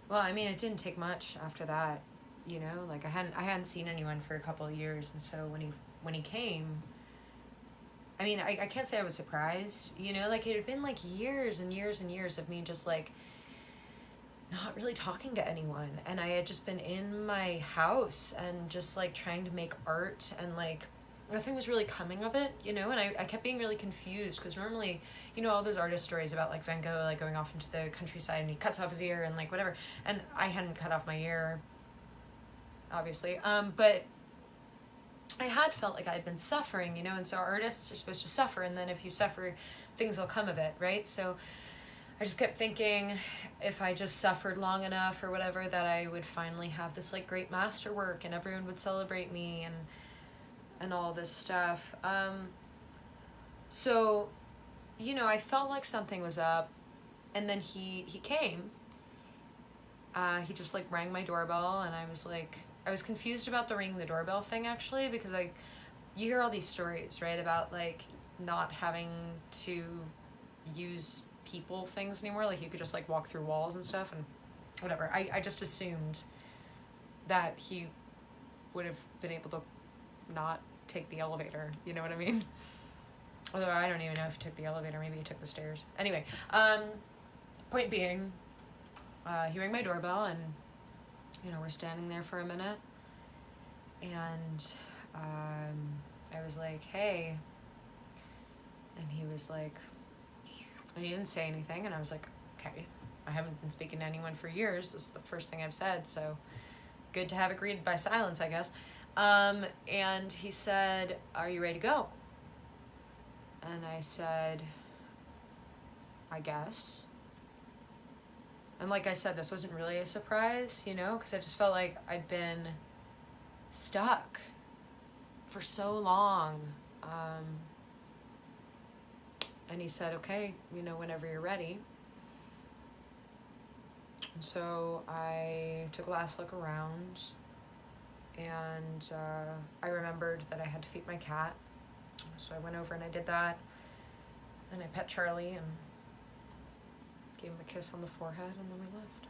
Well, I mean, it didn't take much after that, you know. Like I hadn't seen anyone for a couple of years, and so when he came, I mean, I can't say I was surprised, you know. Like it had been like years and years and years of me just like not really talking to anyone, and I had just been in my house and just like trying to make art, and like nothing was really coming of it, you know. And I kept being really confused because normally, you know, all those artist stories about like Van Gogh like going off into the countryside and he cuts off his ear and like whatever, and I hadn't cut off my ear, obviously, but I had felt like I'd been suffering, you know. And so artists are supposed to suffer, and then if you suffer, things will come of it, right? So I just kept thinking if I just suffered long enough or whatever, that I would finally have this like great masterwork and everyone would celebrate me and all this stuff. So, you know, I felt like something was up, and then he came. He just like rang my doorbell, and I was confused about the ring the doorbell thing actually, because you hear all these stories, right, about like not having to use people things anymore. Like you could just like walk through walls and stuff and whatever. I just assumed that he would have been able to not take the elevator. You know what I mean? Although I don't even know if he took the elevator. Maybe he took the stairs. Anyway, point being, he rang my doorbell, and you know, we're standing there for a minute, and I was like, hey, and he was like, and he didn't say anything, and I was like, okay, I haven't been speaking to anyone for years. This is the first thing I've said, so good to have it greeted by silence, I guess. And he said, are you ready to go? And I said, I guess. And like I said, this wasn't really a surprise, you know, because I just felt like I'd been stuck for so long. And he said, okay, you know, whenever you're ready. And so I took a last look around, and I remembered that I had to feed my cat. So I went over and I did that, and I pet Charlie and gave him a kiss on the forehead, and then we left.